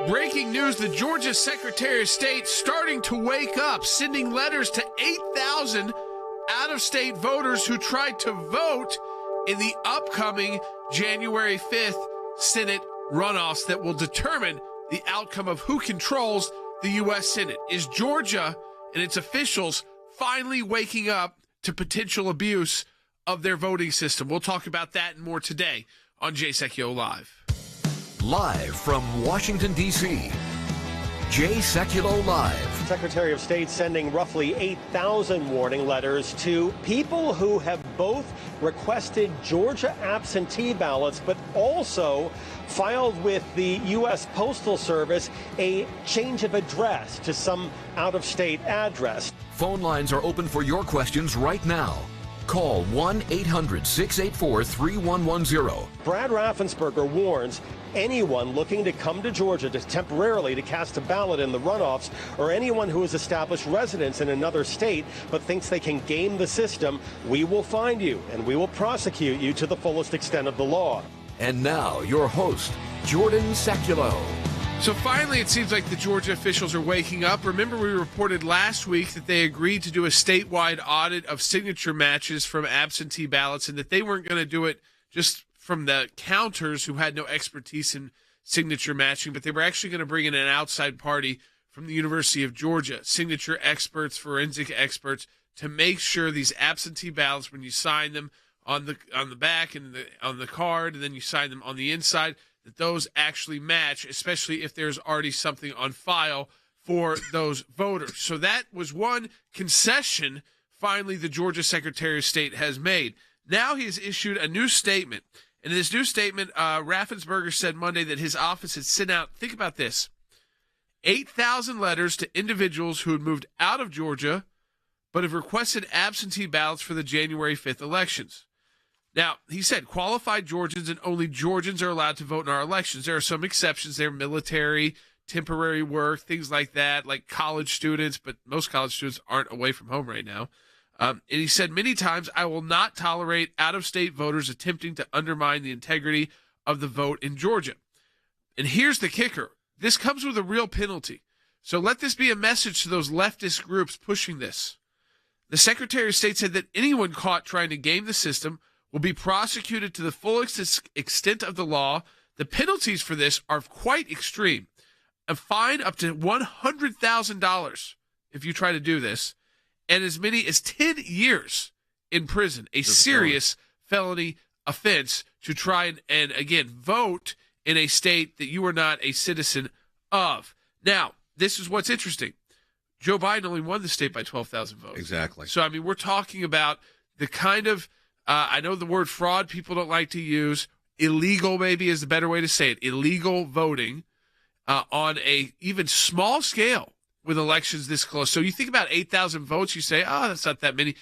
Breaking news, the Georgia Secretary of State starting to wake up, sending letters to 8,000 out-of-state voters who tried to vote in the upcoming January 5th Senate runoffs that will determine the outcome of who controls the U.S. Senate. Is Georgia and its officials finally waking up to potential abuse of their voting system? We'll talk about that and more today on Sekulow Live. Live from Washington, D.C., Sekulow Live. Secretary of State sending roughly 8,000 warning letters to people who have both requested Georgia absentee ballots, but also filed with the U.S. Postal Service a change of address to some out-of-state address. Phone lines are open for your questions right now. Call 1-800-684-3110. Brad Raffensperger warns anyone looking to come to Georgia temporarily to cast a ballot in the runoffs, or anyone who has established residence in another state but thinks they can game the system, we will find you and we will prosecute you to the fullest extent of the law. And now, your host, Jordan Sekulow. So finally, it seems like the Georgia officials are waking up. Remember, we reported last week that they agreed to do a statewide audit of signature matches from absentee ballots, and that they weren't going to do it just from the counters who had no expertise in signature matching, but they were actually going to bring in an outside party from the University of Georgia, signature experts, forensic experts, to make sure these absentee ballots, when you sign them on the back and on the card, and then you sign them on the inside, that those actually match, especially if there's already something on file for those voters. So that was one concession finally the Georgia Secretary of State has made. Now he has issued a new statement. And in this new statement, Raffensperger said Monday that his office had sent out, think about this, 8,000 letters to individuals who had moved out of Georgia but have requested absentee ballots for the January 5th elections. Now, he said qualified Georgians and only Georgians are allowed to vote in our elections. There are some exceptions there, military, temporary work, things like that, like college students, but most college students aren't away from home right now. And he said many times, I will not tolerate out-of-state voters attempting to undermine the integrity of the vote in Georgia. And here's the kicker. This comes with a real penalty. So let this be a message to those leftist groups pushing this. The Secretary of State said that anyone caught trying to game the system will be prosecuted to the full extent of the law. The penalties for this are quite extreme. A fine up to $100,000 if you try to do this, and as many as 10 years in prison, a serious felony offense to try and again, vote in a state that you are not a citizen of. Now, this is what's interesting. Joe Biden only won the state by 12,000 votes. Exactly. So, I mean, we're talking about the kind of I know the word fraud people don't like to use. Illegal maybe is the better way to say it. Illegal voting on a even small scale with elections this close. So you think about 8,000 votes, you say, oh, that's not that many.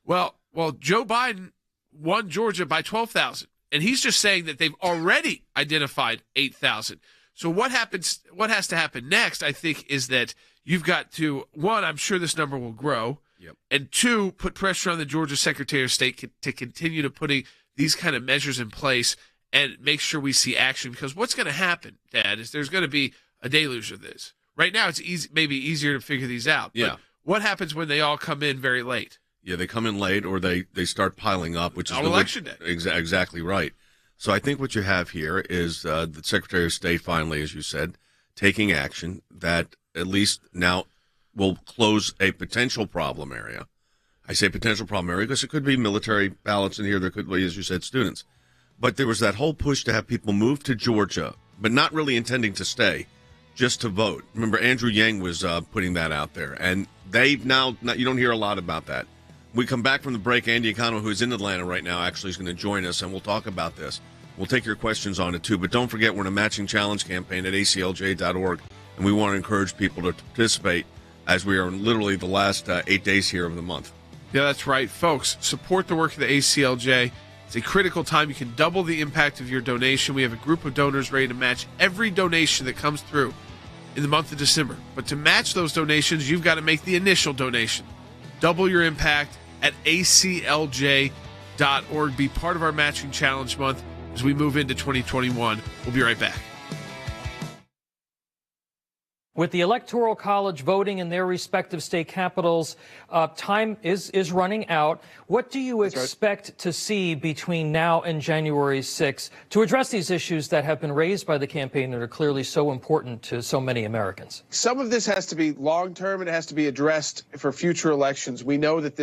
Well, Joe Biden won Georgia by 12,000, and he's just saying that they've already identified 8,000. So what has to happen next, I think, is that you've got to, one, I'm sure this number will grow. Yep. And two, put pressure on the Georgia Secretary of State to continue to putting these kind of measures in place and make sure we see action. Because what's going to happen, Dad, is there's going to be a deluge of this. Right now, it's maybe easier to figure these out. Yeah. But what happens when they all come in very late? Yeah, they come in late, or they start piling up, which is on election day. Exactly right. So I think what you have here is the Secretary of State finally, as you said, taking action that at least now will close a potential problem area. I say potential problem area because it could be military ballots in here. There could be, as you said, students. But there was that whole push to have people move to Georgia, but not really intending to stay, just to vote. Remember, Andrew Yang was putting that out there. And they've now, you don't hear a lot about that. We come back from the break. Andy Econo, who's in Atlanta right now, actually is going to join us, and we'll talk about this. We'll take your questions on it, too. But don't forget, we're in a matching challenge campaign at aclj.org, and we want to encourage people to participate as we are in literally the last 8 days here of the month. Yeah, that's right. Folks, support the work of the ACLJ. It's a critical time. You can double the impact of your donation. We have a group of donors ready to match every donation that comes through in the month of December. But to match those donations, you've got to make the initial donation. Double your impact at aclj.org. Be part of our matching challenge month as we move into 2021. We'll be right back. With the Electoral College voting in their respective state capitals, time is running out. What do you expect to see between now and January 6th to address these issues that have been raised by the campaign that are clearly so important to so many Americans? Some of this has to be long-term and it has to be addressed for future elections. We know that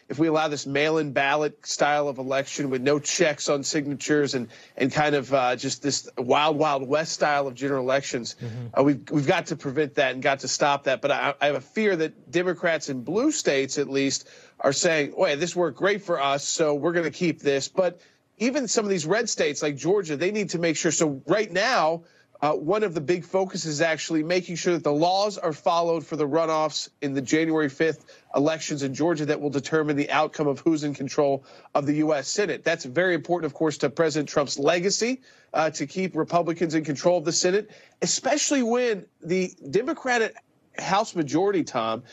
if we allow this mail-in ballot style of election with no checks on signatures and kind of just this wild, wild west style of general elections, we've got to prevent that and got to stop that. But I have a fear that Democrats in blue states, at least, are saying, "Oh, yeah, this worked great for us, so we're going to keep this." But even some of these red states like Georgia, they need to make sure. So right now, one of the big focuses is actually making sure that the laws are followed for the runoffs in the January 5th elections in Georgia that will determine the outcome of who's in control of the U.S. Senate. That's very important, of course, to President Trump's legacy, to keep Republicans in control of the Senate, especially when the Democratic House majority, Tom,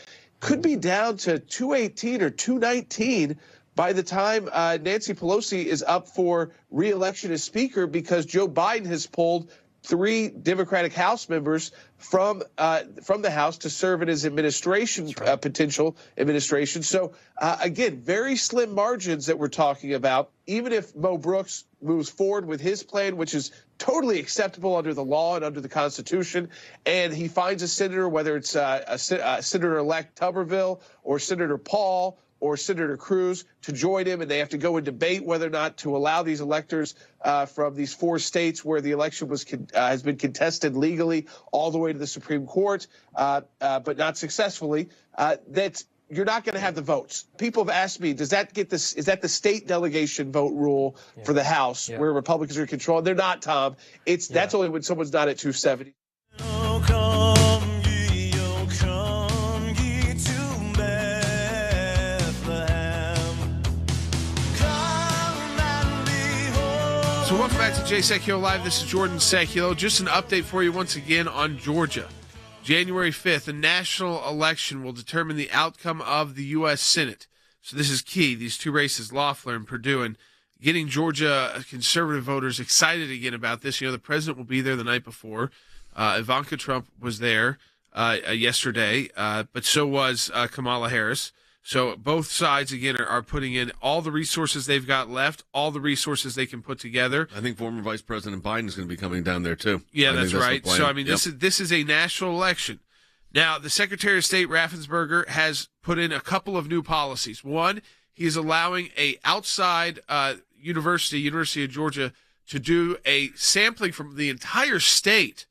could be down to 218 or 219 by the time Nancy Pelosi is up for re-election as Speaker, because Joe Biden has pulled 3 Democratic House members from the House to serve in his administration, potential administration. So, again, very slim margins that we're talking about. Even if Mo Brooks moves forward with his plan, which is totally acceptable under the law and under the Constitution, and he finds a senator, whether it's Senator-elect Tuberville or Senator Paul or Senator Cruz, to join him, and they have to go and debate whether or not to allow these electors from these 4 states where the election has been contested legally all the way to the Supreme Court, but not successfully. You're not going to have the votes. People have asked me, is that the state delegation vote rule for the House where Republicans are in control? They're not, Tom. That's only when someone's not at 270. So welcome back to Jay Sekulow Live. This is Jordan Sekulow. Just an update for you once again on Georgia. January 5th, the national election will determine the outcome of the U.S. Senate. So this is key, these 2 races, Loeffler and Perdue, and getting Georgia conservative voters excited again about this. You know, the president will be there the night before. Ivanka Trump was there yesterday, but so was Kamala Harris. So both sides, again, are putting in all the resources they've got left, all the resources they can put together. I think former Vice President Biden is going to be coming down there, too. Yeah, that's right. So, I mean, this is a national election. Now, the Secretary of State, Raffensperger, has put in a couple of new policies. One, he is allowing a outside University of Georgia, to do a sampling from the entire state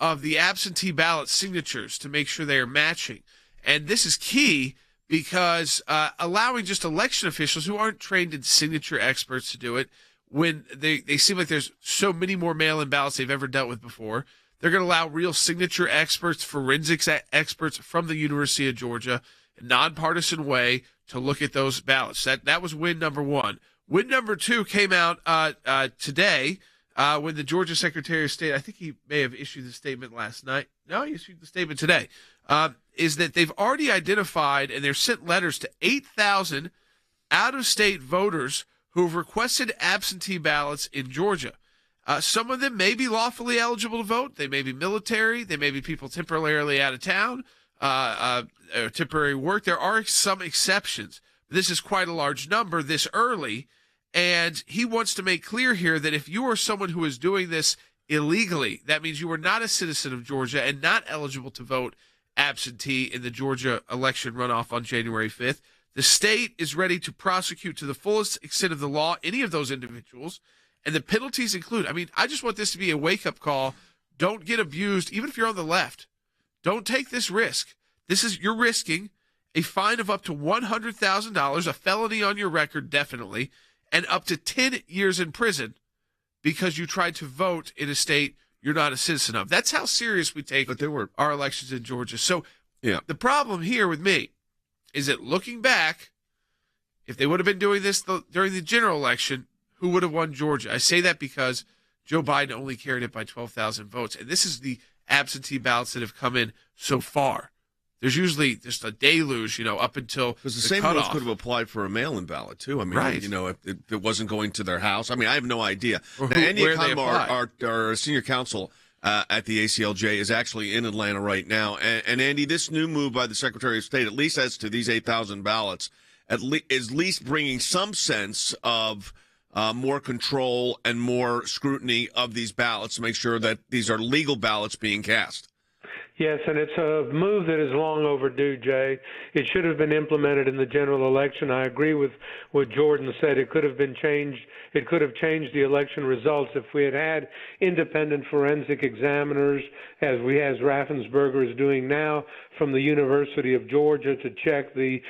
of the absentee ballot signatures to make sure they are matching. And this is key, because allowing just election officials who aren't trained in signature experts to do it, when they seem like there's so many more mail-in ballots they've ever dealt with before, they're going to allow real signature experts, forensics experts from the University of Georgia, a nonpartisan way to look at those ballots. That was win number 1. Win number 2 came out today when the Georgia Secretary of State, I think he may have issued the statement last night. No, he issued the statement today. Is that they've already identified, and they've sent letters to 8,000 out-of-state voters who have requested absentee ballots in Georgia. Some of them may be lawfully eligible to vote. They may be military. They may be people temporarily out of town, or temporary work. There are some exceptions. This is quite a large number this early, and he wants to make clear here that if you are someone who is doing this illegally, that means you are not a citizen of Georgia and not eligible to vote absentee in the Georgia election runoff on January 5th. The state is ready to prosecute to the fullest extent of the law any of those individuals, and the penalties include, I mean, I just want this to be a wake-up call. Don't get abused, even if you're on the left. Don't take this risk. You're risking a fine of up to $100,000, a felony on your record, definitely, and up to 10 years in prison because you tried to vote in a state you're not a citizen of. That's how serious we take our elections in Georgia. So the problem here with me is that looking back, if they would have been doing this during the general election, who would have won Georgia? I say that because Joe Biden only carried it by 12,000 votes. And this is the absentee ballots that have come in so far. There's usually just a deluge, up until because the same ones could have applied for a mail-in ballot too. I mean, if it wasn't going to their house. I mean, I have no idea. Now, Andy Economou, our senior counsel, at the ACLJ is actually in Atlanta right now. And Andy, this new move by the Secretary of State, at least as to these 8,000 ballots, is at least bringing some sense of more control and more scrutiny of these ballots to make sure that these are legal ballots being cast. Yes, and it's a move that is long overdue, Jay. It should have been implemented in the general election. I agree with what Jordan said. It could have been changed. It could have changed the election results if we had had independent forensic examiners, as Raffensperger is doing now, from the University of Georgia to check the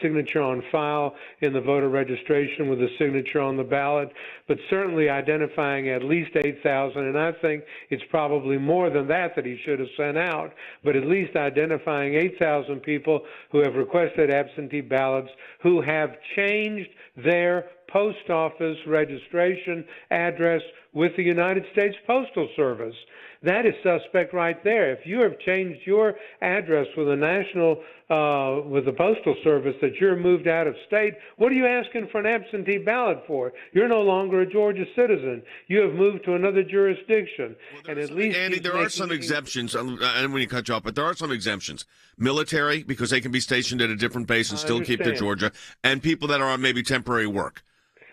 signature on file in the voter registration with the signature on the ballot, but certainly identifying at least 8,000, and I think it's probably more than that he should have sent out, but at least identifying 8,000 people who have requested absentee ballots, who have changed their post office registration address with the United States Postal Service. That is suspect right there. If you have changed your address with a with the Postal Service, that you're moved out of state, what are you asking for an absentee ballot for? You're no longer a Georgia citizen. You have moved to another jurisdiction. Well, and at least Andy, there are some exemptions. I don't want to cut you off, but there are some exemptions. Military, because they can be stationed at a different base and still keep their Georgia, and people that are on maybe temporary work.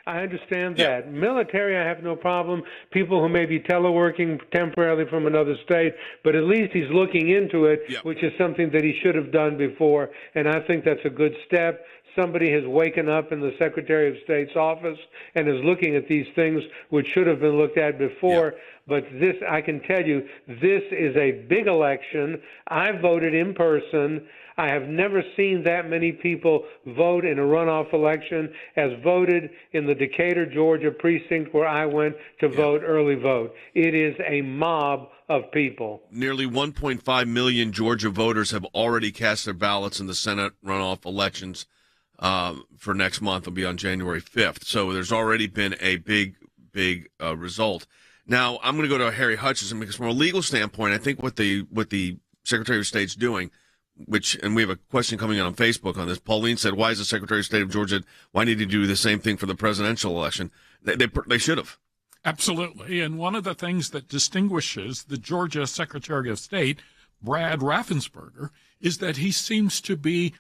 I understand that. Military, I have no problem. People who may be teleworking temporarily from another state, but at least he's looking into it, which is something that he should have done before, and I think that's a good step. Somebody has waken up in the Secretary of State's office and is looking at these things which should have been looked at before. But this, I can tell you, this is a big election. I voted in person. I have never seen that many people vote in a runoff election as voted in the Decatur, Georgia precinct where I went to vote early vote. It is a mob of people. Nearly 1.5 million Georgia voters have already cast their ballots in the Senate runoff elections for next month. Will be on January 5th. So there's already been a big result. Now, I'm going to go to Harry Hutchinson because from a legal standpoint, I think what the Secretary of State's doing, and we have a question coming in on Facebook on this. Pauline said, why is the Secretary of State of Georgia, why need he do the same thing for the presidential election? They should have. Absolutely. And one of the things that distinguishes the Georgia Secretary of State, Brad Raffensperger, is that he seems to be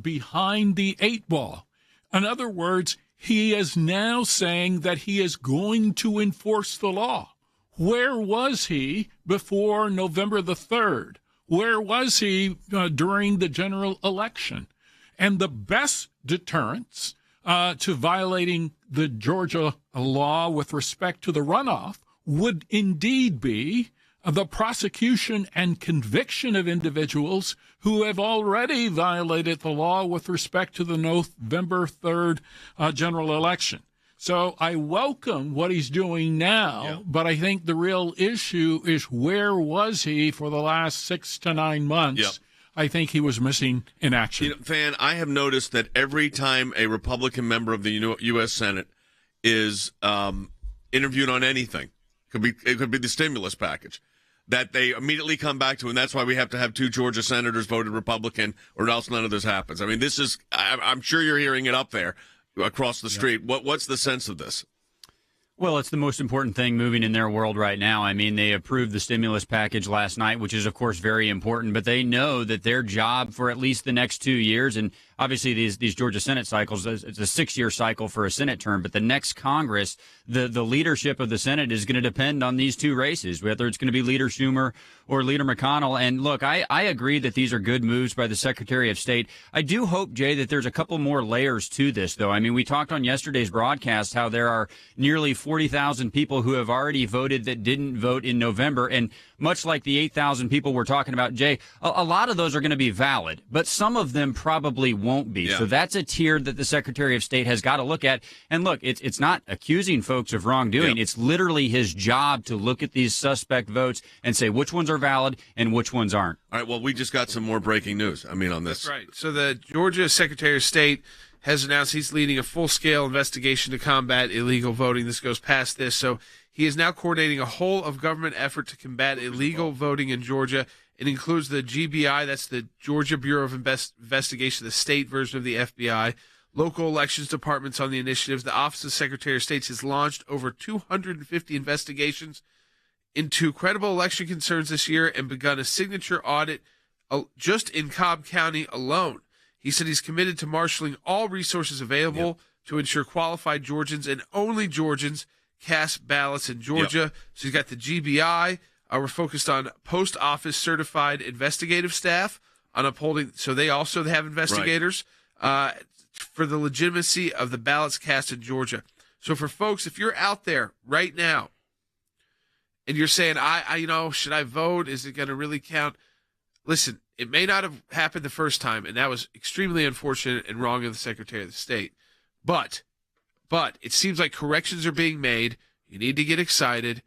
behind the eight ball. In other words, he is now saying that he is going to enforce the law. Where was he before November the 3rd? Where was he during the general election? And the best deterrence to violating the Georgia law with respect to the runoff would indeed be the prosecution and conviction of individuals who have already violated the law with respect to the November 3rd general election. So I welcome what he's doing now, but I think the real issue is where was he for the last 6 to 9 months? I think he was missing in action. Van, I have noticed that every time a Republican member of the U.S. Senate is interviewed on anything, it could be the stimulus package, that they immediately come back to, and that's why we have to have 2 Georgia senators voted Republican, or else none of this happens. I mean, this is, I'm sure you're hearing it up there across the street. What's the sense of this? Well, it's the most important thing moving in their world right now. I mean, they approved the stimulus package last night, which is, of course, very important, but they know that their job for at least the next 2 years, and obviously these Georgia Senate cycles, it's a 6-year cycle for a Senate term, but the next Congress, the leadership of the Senate is going to depend on these 2 races, whether it's going to be Leader Schumer or Leader McConnell. And look, I agree that these are good moves by the Secretary of State. I do hope, Jay, that there's a couple more layers to this, though. I mean, we talked on yesterday's broadcast how there are nearly 40,000 people who have already voted that didn't vote in November. And much like the 8,000 people we're talking about, Jay, a lot of those are going to be valid, but some of them probably won't be. So that's a tier that the Secretary of State has got to look at. And look, it's not accusing folks of wrongdoing. It's literally his job to look at these suspect votes and say which ones are valid and which ones aren't. All right, well, we just got some more breaking news, on this. That's right. So the Georgia Secretary of State has announced he's leading a full-scale investigation to combat illegal voting. This goes past this. So he is now coordinating a whole-of-government effort to combat illegal voting in Georgia. It includes the GBI, that's the Georgia Bureau of Investigation, the state version of the FBI, local elections departments on the initiative. The Office of Secretary of State has launched over 250 investigations into credible election concerns this year and begun a signature audit just in Cobb County alone. He said he's committed to marshaling all resources available to ensure qualified Georgians and only Georgians cast ballots in Georgia. So he's got the GBI. We're focused on post office certified investigative staff on upholding. So they also have investigators for the legitimacy of the ballots cast in Georgia. So for folks, if you're out there right now and you're saying, should I vote? Is it going to really count? Listen, it may not have happened the first time, and that was extremely unfortunate and wrong of the Secretary of the State. But it seems like corrections are being made. You need to get excited.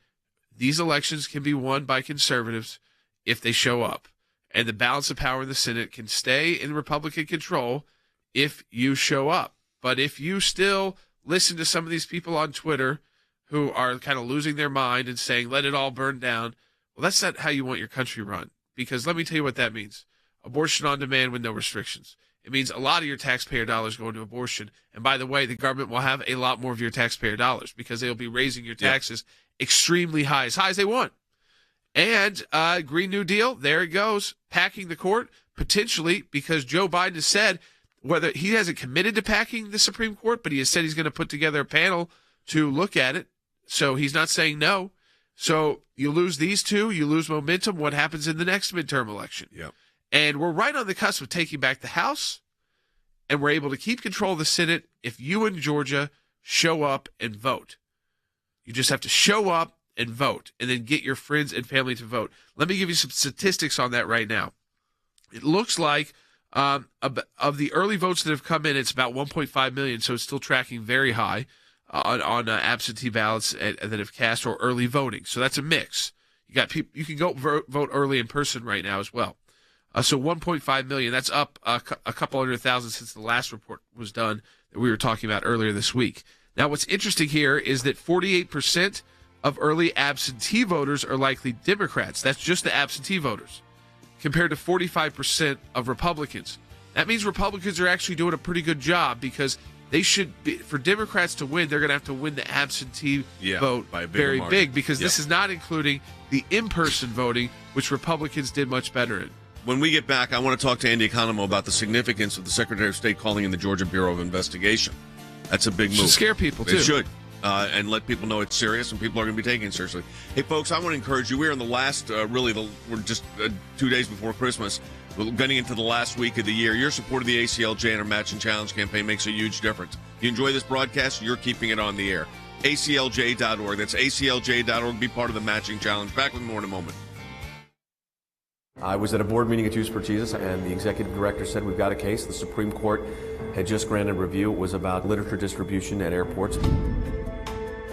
These elections can be won by conservatives if they show up. And the balance of power in the Senate can stay in Republican control if you show up. But if you still listen to some of these people on Twitter who are kind of losing their mind and saying, let it all burn down, well, that's not how you want your country run. Because let me tell you what that means. Abortion on demand with no restrictions. It means a lot of your taxpayer dollars going to abortion. And by the way, the government will have a lot more of your taxpayer dollars because they'll be raising your taxes extremely high as they want. And Green New Deal, there it goes, packing the court, potentially because Joe Biden has said, whether he hasn't committed to packing the Supreme Court, but he has said he's going to put together a panel to look at it. So he's not saying no. So you lose these two, you lose momentum. What happens in the next midterm election? Yep. And we're right on the cusp of taking back the House, and we're able to keep control of the Senate if you in Georgia show up and vote. You just have to show up and vote, and then get your friends and family to vote. Let me give you some statistics on that right now. It looks like of the early votes that have come in, it's about 1.5 million, so it's still tracking very high on absentee ballots that have cast or early voting. So that's a mix. You got people. You can go vote early in person right now as well. So 1.5 million. That's up a couple 100,000 since the last report was done that we were talking about earlier this week. Now, what's interesting here is that 48% of early absentee voters are likely Democrats. That's just the absentee voters, compared to 45% of Republicans. That means Republicans are actually doing a pretty good job because they should be, for Democrats to win, they're going to have to win the absentee vote by a very margin. big because this is not including the in-person voting, which Republicans did much better in. When we get back, I want to talk to Andy Economo about the significance of the Secretary of State calling in the Georgia Bureau of Investigation. That's a big move. Should scare people, too. It should. And let people know it's serious and people are going to be taking it seriously. Hey, folks, I want to encourage you. We're in the last, we're just 2 days before Christmas. We're getting into the last week of the year. Your support of the ACLJ and our Match and Challenge campaign makes a huge difference. If you enjoy this broadcast, you're keeping it on the air. ACLJ.org. That's ACLJ.org. Be part of the Matching Challenge. Back with more in a moment. I was at a board meeting at Youth for Jesus, and the executive director said, we've got a case. The Supreme Court had just granted review. It was about literature distribution at airports.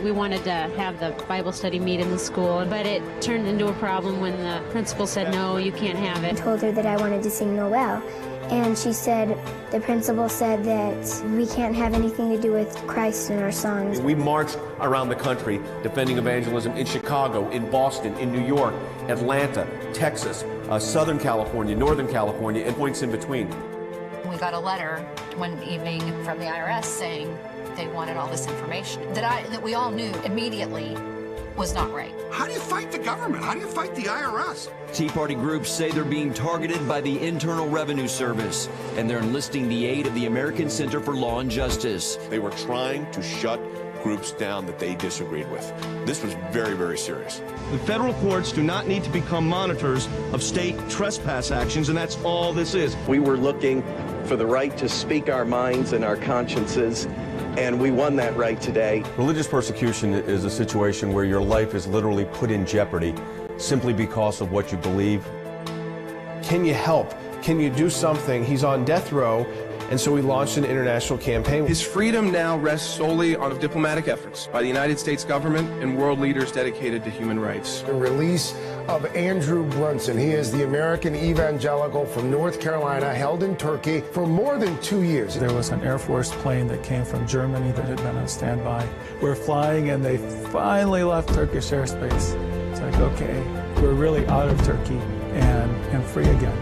We wanted to have the Bible study meet in the school, but it turned into a problem when the principal said, no, you can't have it. I told her that I wanted to sing Noel, and she said, the principal said that we can't have anything to do with Christ in our songs. We marched around the country defending evangelism in Chicago, in Boston, in New York, Atlanta, Texas, Southern California, Northern California, and points in between. We got a letter one evening from the IRS saying they wanted all this information that we all knew immediately was not right. How do you fight the government? How do you fight the IRS? Tea Party groups say they're being targeted by the Internal Revenue Service, and they're enlisting the aid of the American Center for Law and Justice. They were trying to shut groups down that they disagreed with. This was very, very serious. The federal courts do not need to become monitors of state trespass actions, and that's all this is. We were looking for the right to speak our minds and our consciences, and we won that right today. Religious persecution is a situation where your life is literally put in jeopardy simply because of what you believe. Can you help? Can you do something? He's on death row, and so we launched an international campaign. His freedom now rests solely on diplomatic efforts by the United States government and world leaders dedicated to human rights. The release of Andrew Brunson. He is the American evangelical from North Carolina, held in Turkey for more than 2 years. There was an Air Force plane that came from Germany that had been on standby. We're flying, and they finally left Turkish airspace. It's like, okay, we're really out of Turkey and free again.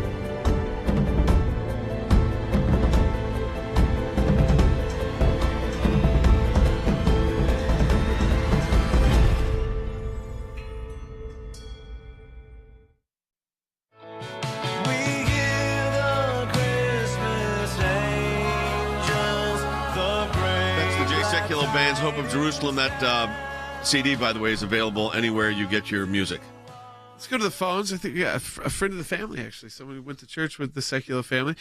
Seculow Band's Hope of Jerusalem. That CD, by the way, is available anywhere you get your music. Let's go to the phones. I think, a friend of the family, actually. Someone who went to church with the Sekulow family.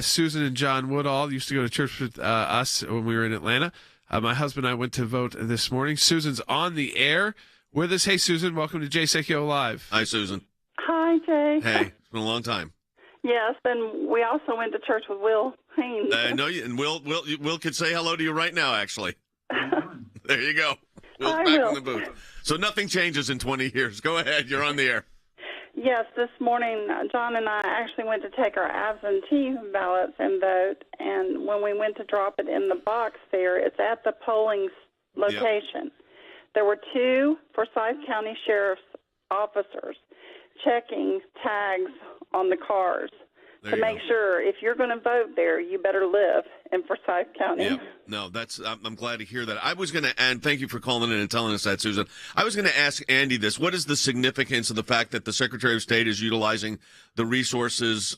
Susan and John Woodall used to go to church with us when we were in Atlanta. My husband and I went to vote this morning. Susan's on the air with us. Hey, Susan. Welcome to Jay Sekulow Live. Hi, Susan. Hi, Jay. Hey, it's been a long time. Yes, and we also went to church with Will Haynes. I know you, and Will could say hello to you right now, actually. There you go. Will's Hi, back Will. in the booth. So nothing changes in 20 years. Go ahead. You're on the air. Yes, this morning, John and I actually went to take our absentee ballots and vote, and when we went to drop it in the box there, it's at the polling location. There were 2 Forsyth County Sheriff's officers checking tags on the cars to make sure if you're going to vote there, you better live in Forsyth County. Yeah. No, I'm glad to hear that. I was going to, and thank you for calling in and telling us that, Susan. I was going to ask Andy this. What is the significance of the fact that the Secretary of State is utilizing the resources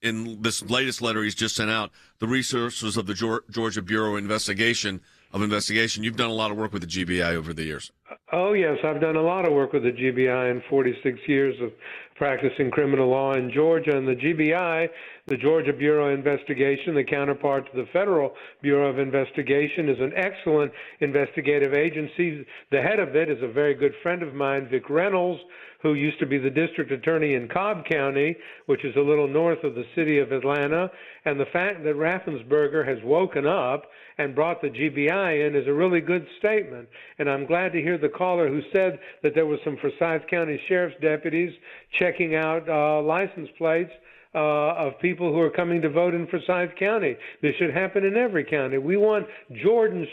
in this latest letter he's just sent out, the resources of the Georgia Bureau of Investigation? You've done a lot of work with the GBI over the years. Oh, yes. I've done a lot of work with the GBI in 46 years of practicing criminal law in Georgia. And the GBI, the Georgia Bureau of Investigation, the counterpart to the Federal Bureau of Investigation, is an excellent investigative agency. The head of it is a very good friend of mine, Vic Reynolds, who used to be the district attorney in Cobb County, which is a little north of the city of Atlanta. And the fact that Raffensperger has woken up and brought the GBI in is a really good statement. And I'm glad to hear the caller who said that there was some Forsyth County Sheriff's deputies checking out license plates of people who are coming to vote in Forsyth County. This should happen in every county. We want Georgians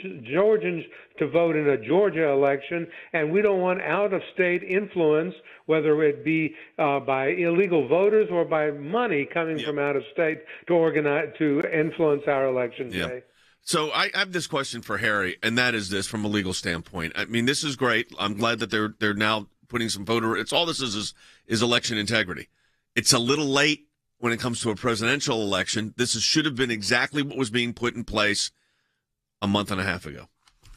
to vote in a Georgia election, and we don't want out-of-state influence, whether it be by illegal voters or by money coming from out of state to organize to influence our election day. So I have this question for Harry, and that is this: from a legal standpoint. I mean, this is great. I'm glad that they're now putting some voter. It's all this is election integrity. It's a little late when it comes to a presidential election. Should have been exactly what was being put in place a month and a half ago.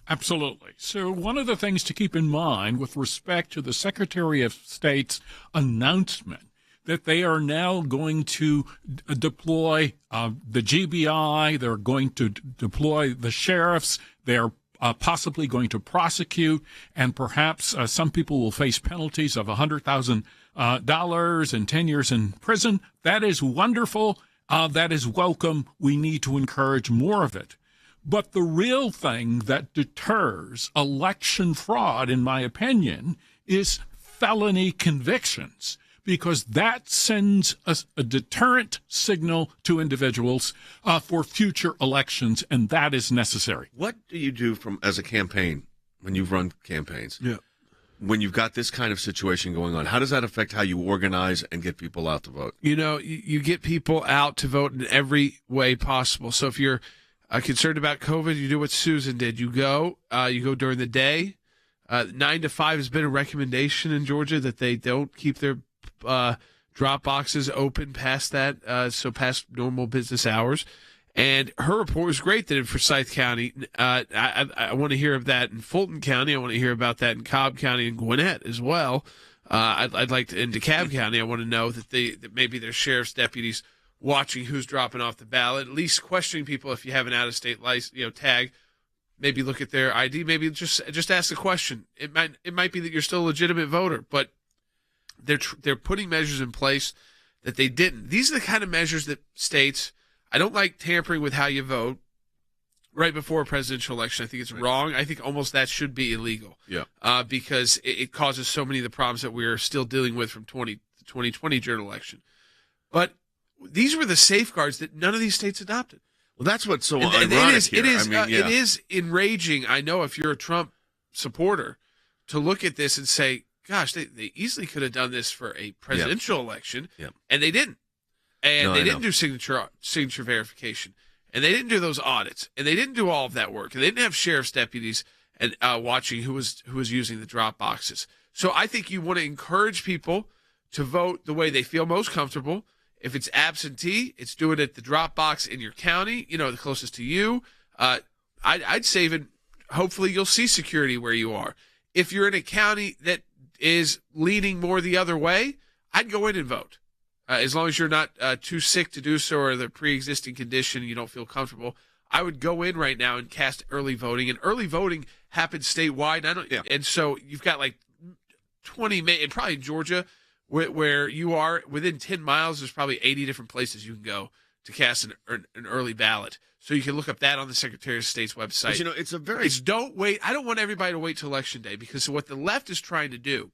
Absolutely. So one of the things to keep in mind with respect to the Secretary of State's announcement that they are now going to deploy the GBI, they're going to deploy the sheriffs, they're possibly going to prosecute, and perhaps some people will face penalties of $100,000 and 10 years in prison. That is wonderful. That is welcome. We need to encourage more of it. But the real thing that deters election fraud, in my opinion, is felony convictions, because that sends a deterrent signal to individuals for future elections, and that is necessary. What do you do as a campaign when you've run campaigns? Yeah. When you've got this kind of situation going on, how does that affect how you organize and get people out to vote? You get people out to vote in every way possible. So if you're concerned about COVID, you do what Susan did. You go during the day. 9 to 5 has been a recommendation in Georgia that they don't keep their drop boxes open past that, so past normal business hours. And her report was great that in Forsyth County, I want to hear of that in Fulton County. I want to hear about that in Cobb County and Gwinnett as well. I'd like to, in DeKalb County, I want to know that maybe there's sheriff's deputies watching who's dropping off the ballot, at least questioning people if you have an out-of-state license, tag. Maybe look at their ID. Maybe just ask the question. It might be that you're still a legitimate voter, but they're putting measures in place that they didn't. These are the kind of measures that states. I don't like tampering with how you vote right before a presidential election. I think it's wrong. I think almost that should be illegal. Yeah. Because it causes so many of the problems that we're still dealing with from the 2020 general election. But these were the safeguards that none of these states adopted. Well, that's what's so ironic here. It is enraging, I know, if you're a Trump supporter, to look at this and say, gosh, they easily could have done this for a presidential election, and they didn't. And they didn't do signature verification, and they didn't do those audits, and they didn't do all of that work, and they didn't have sheriff's deputies and watching who was using the drop boxes. So I think you want to encourage people to vote the way they feel most comfortable. If it's absentee, it's do it at the drop box in your county, the closest to you. I'd say even hopefully you'll see security where you are. If you're in a county that is leaning more the other way, I'd go in and vote. As long as you're not too sick to do so or the pre-existing condition and you don't feel comfortable, I would go in right now and cast early voting. And early voting happens statewide. And so you've got like 20, and probably in Georgia, where you are within 10 miles, there's probably 80 different places you can go to cast an early ballot. So you can look up that on the Secretary of State's website. But, it's a very... don't wait. I don't want everybody to wait till Election Day, because what the left is trying to do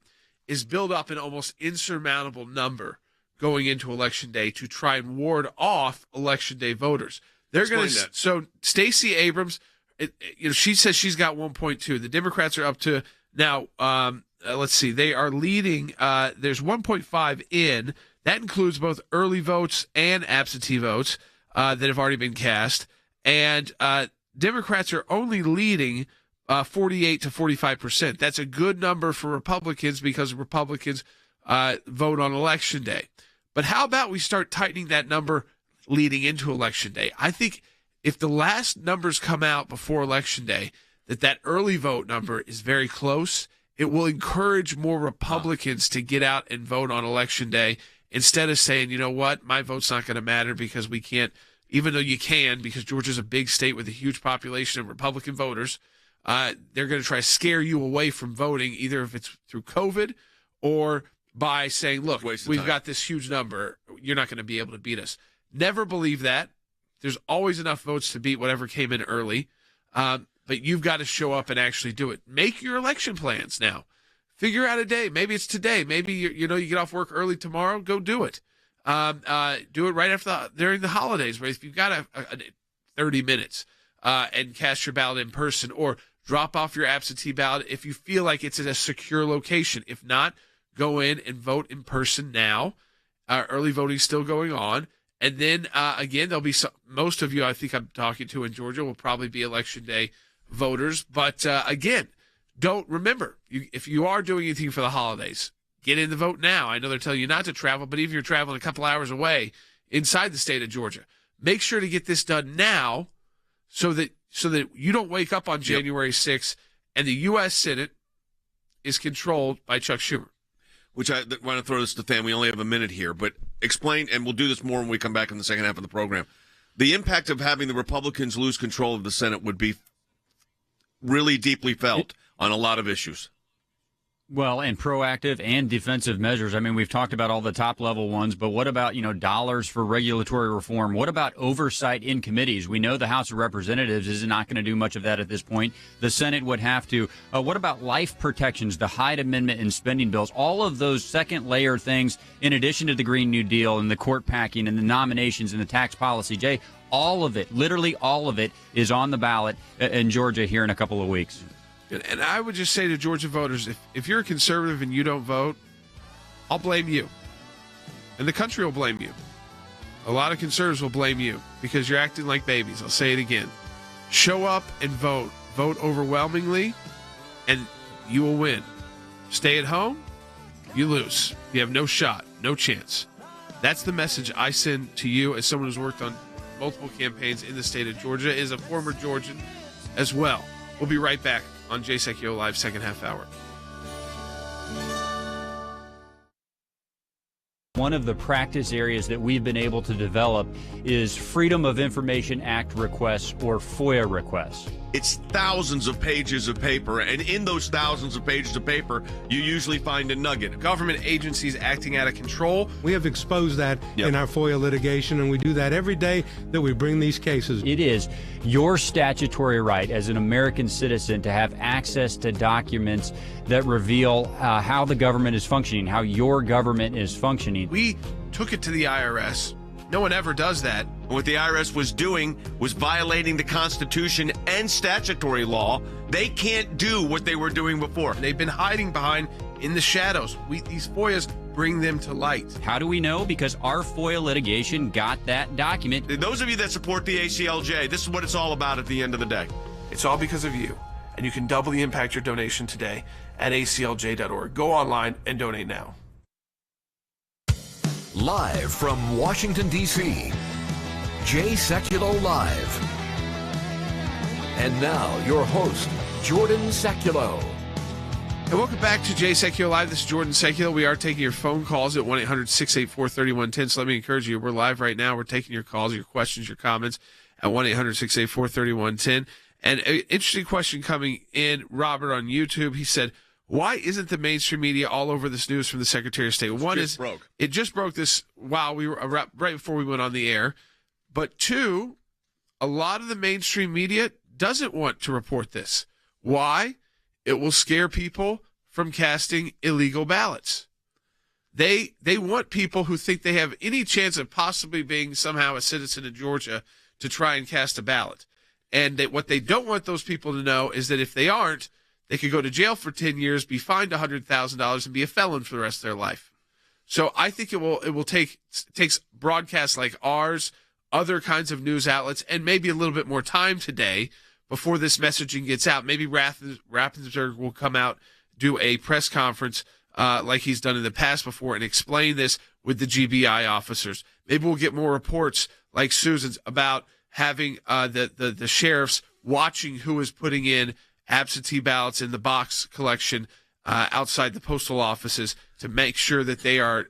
is build up an almost insurmountable number going into Election Day to try and ward off Election Day voters. They're going to... So Stacey Abrams, she says she's got 1.2. The Democrats are up to now... let's see. They are leading. There's 1.5 in. That includes both early votes and absentee votes that have already been cast. And Democrats are only leading 48 to 45%. That's a good number for Republicans because Republicans vote on Election Day. But how about we start tightening that number leading into Election Day? I think if the last numbers come out before Election Day, that early vote number is very close, it will encourage more Republicans to get out and vote on Election Day instead of saying, you know what, my vote's not going to matter because we can't, even though you can, because Georgia's a big state with a huge population of Republican voters. They're going to try to scare you away from voting, either if it's through COVID or by saying, look, we've got this huge number. You're not going to be able to beat us. Never believe that. There's always enough votes to beat whatever came in early. But you've got to show up and actually do it. Make your election plans now. Figure out a day. Maybe it's today. Maybe you get off work early tomorrow. Go do it. Do it right after during the holidays. Right? If you've got 30 minutes and cast your ballot in person, or drop off your absentee ballot if you feel like it's in a secure location. If not, go in and vote in person now. Early voting still going on. And then, again, there'll be most of you I think I'm talking to in Georgia will probably be Election Day voters. But, again, remember, if you are doing anything for the holidays, get in the vote now. I know they're telling you not to travel, but even if you're traveling a couple hours away inside the state of Georgia, make sure to get this done now so that you don't wake up on January 6th and the U.S. Senate is controlled by Chuck Schumer. Which I want to throw this to Tham. We only have a minute here, but explain, and we'll do this more when we come back in the second half of the program. The impact of having the Republicans lose control of the Senate would be really deeply felt on a lot of issues. Well, and proactive and defensive measures. I mean, we've talked about all the top-level ones, but what about, dollars for regulatory reform? What about oversight in committees? We know the House of Representatives is not going to do much of that at this point. The Senate would have to. What about life protections, the Hyde Amendment and spending bills? All of those second-layer things, in addition to the Green New Deal and the court packing and the nominations and the tax policy, Jay, all of it, literally all of it, is on the ballot in Georgia here in a couple of weeks. And I would just say to Georgia voters, if you're a conservative and you don't vote, I'll blame you. And the country will blame you. A lot of conservatives will blame you because you're acting like babies. I'll say it again. Show up and vote. Vote overwhelmingly, and you will win. Stay at home, you lose. You have no shot, no chance. That's the message I send to you as someone who's worked on multiple campaigns in the state of Georgia, is a former Georgian as well. We'll be right back on Jay Sekulow Live, second half hour. One of the practice areas that we've been able to develop is Freedom of Information Act requests, or FOIA requests. It's thousands of pages of paper, and in those thousands of pages of paper, you usually find a nugget. Government agencies acting out of control. We have exposed that in our FOIA litigation, and we do that every day that we bring these cases. It is your statutory right as an American citizen to have access to documents that reveal how the government is functioning, how your government is functioning. We took it to the IRS. No one ever does that. What the IRS was doing was violating the Constitution and statutory law. They can't do what they were doing before. They've been hiding behind in the shadows. These FOIAs bring them to light. How do we know? Because our FOIA litigation got that document. Those of you that support the ACLJ, this is what it's all about at the end of the day. It's all because of you. And you can doubly impact your donation today at aclj.org. Go online and donate now. Live from Washington, D.C., Jay Sekulow Live. And now, your host, Jordan Sekulow. And welcome back to Jay Sekulow Live. This is Jordan Sekulow. We are taking your phone calls at 1-800-684-3110. So let me encourage you, we're live right now. We're taking your calls, your questions, your comments at 1-800-684-3110. And an interesting question coming in, Robert on YouTube. He said, why isn't the mainstream media all over this news from the Secretary of State? One is, it just broke this while we were right before we went on the air. But two, a lot of the mainstream media doesn't want to report this. Why? It will scare people from casting illegal ballots. They want people who think they have any chance of possibly being somehow a citizen in Georgia to try and cast a ballot. And what they don't want those people to know is that if they aren't, they could go to jail for 10 years, be fined $100,000, and be a felon for the rest of their life. So I think it takes broadcasts like ours, other kinds of news outlets, and maybe a little bit more time today before this messaging gets out. Maybe Raffensperger will come out, do a press conference like he's done in the past before, and explain this with the GBI officers. Maybe we'll get more reports like Susan's about having the sheriffs watching who is putting in absentee ballots in the box collection outside the postal offices to make sure that they are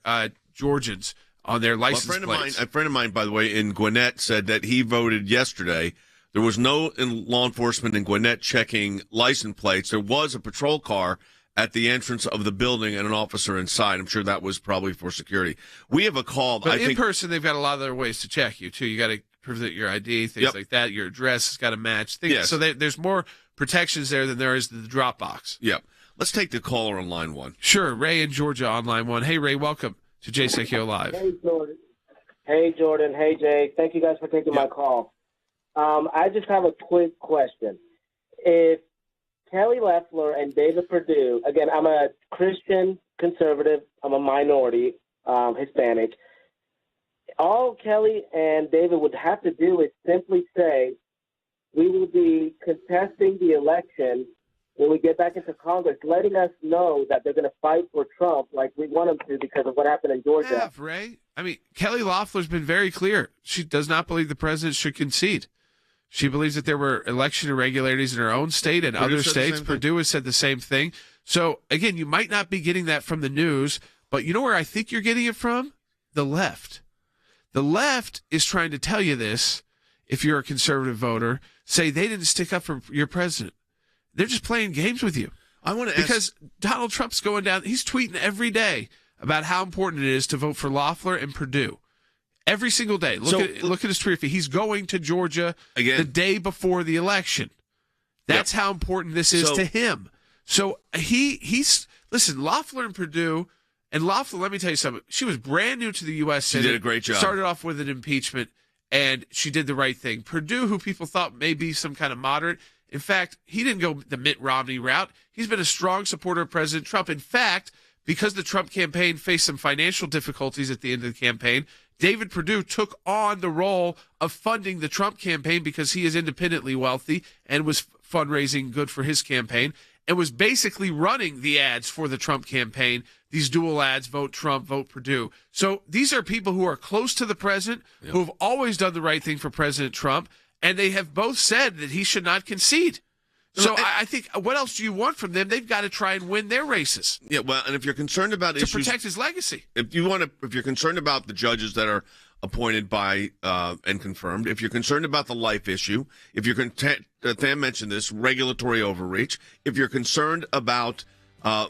Georgians on their license plates. A friend of mine, by the way, in Gwinnett said that he voted yesterday. There was no law enforcement in Gwinnett checking license plates. There was a patrol car at the entrance of the building and an officer inside. I'm sure that was probably for security. We have a call. But in person, they've got a lot of other ways to check you, too. You got to prove that your ID, things like that. Your address has got to match. Yes. So there's more protections there than there is the drop box. Yep. Let's take the caller on line one. Sure. Ray in Georgia on line one. Hey, Ray, welcome to Jay Sekulow Live. Hey, Jordan. Hey, Jordan. Hey, Jay. Thank you guys for taking my call. I just have a quick question. If Kelly Loeffler and David Perdue, again, I'm a Christian conservative, I'm a minority, Hispanic. All Kelly and David would have to do is simply say, we will be contesting the election when we get back into Congress, letting us know that they're going to fight for Trump like we want them to because of what happened in Georgia. Yeah, Ray. I mean, Kelly Loeffler's been very clear. She does not believe the president should concede. She believes that there were election irregularities in her own state and other states. Perdue has said the same thing. So, again, you might not be getting that from the news, but you know where I think you're getting it from? The left. The left is trying to tell you this, if you're a conservative voter, say they didn't stick up for your president. They're just playing games with you. I want to because Donald Trump's going down. He's tweeting every day about how important it is to vote for Loeffler and Perdue. Every single day. Look at his Twitter feed. He's going to Georgia the day before the election. That's how important this is to him. So he's listen, Loeffler and Perdue, and Loeffler, let me tell you something. She was brand new to the U.S. Senate. She did a great job. Started off with an impeachment, and she did the right thing. Perdue, who people thought may be some kind of moderate, in fact, he didn't go the Mitt Romney route. He's been a strong supporter of President Trump. In fact, because the Trump campaign faced some financial difficulties at the end of the campaign, David Perdue took on the role of funding the Trump campaign because he is independently wealthy and was fundraising good for his campaign and was basically running the ads for the Trump campaign, these dual ads, vote Trump, vote Perdue. So these are people who are close to the president, who have always done the right thing for President Trump, and they have both said that he should not concede. So I think, what else do you want from them? They've got to try and win their races. Yeah, well, and if you're concerned about to protect his legacy, if you're concerned about the judges that are appointed by and confirmed, if you're concerned about the life issue, if you're Tham mentioned this, regulatory overreach, if you're concerned about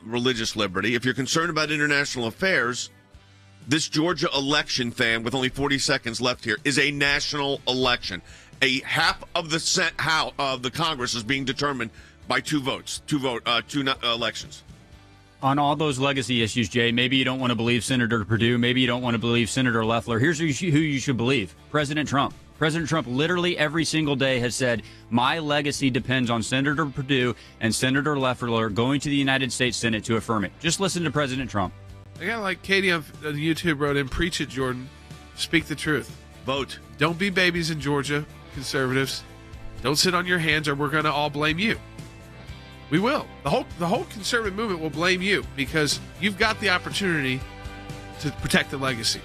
religious liberty, if you're concerned about international affairs, this Georgia election, Tham, with only 40 seconds left here, is a national election. A half of the Congress is being determined by two elections. On all those legacy issues, Jay, maybe you don't want to believe Senator Perdue. Maybe you don't want to believe Senator Loeffler. Here's who you should believe. President Trump. President Trump literally every single day has said, my legacy depends on Senator Perdue and Senator Loeffler going to the United States Senate to affirm it. Just listen to President Trump. I got like Katie on YouTube wrote in, preach it, Jordan. Speak the truth. Vote. Don't be babies in Georgia. Conservatives, don't sit on your hands or we're going to all blame you. We will. The whole conservative movement will blame you because you've got the opportunity to protect the legacy.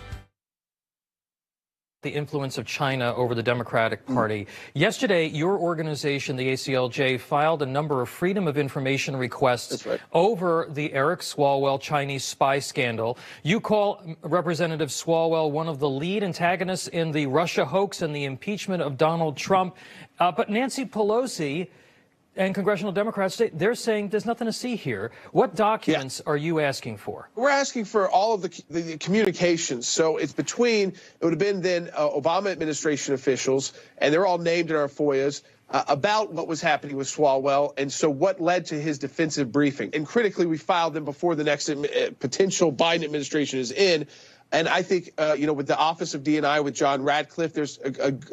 the influence of China over the Democratic Party. Yesterday, your organization, the ACLJ, filed a number of Freedom of Information requests over the Eric Swalwell Chinese spy scandal. You call Representative Swalwell one of the lead antagonists in the Russia hoax and the impeachment of Donald Trump. But Nancy Pelosi and congressional Democrats, they're saying there's nothing to see here. What documents are you asking for? We're asking for all of the communications. So it's between, it would have been then Obama administration officials, and they're all named in our FOIAs, about what was happening with Swalwell, and so what led to his defensive briefing. And critically, we filed them before the next potential Biden administration is in. And I think, with the Office of D&I, with John Radcliffe, there's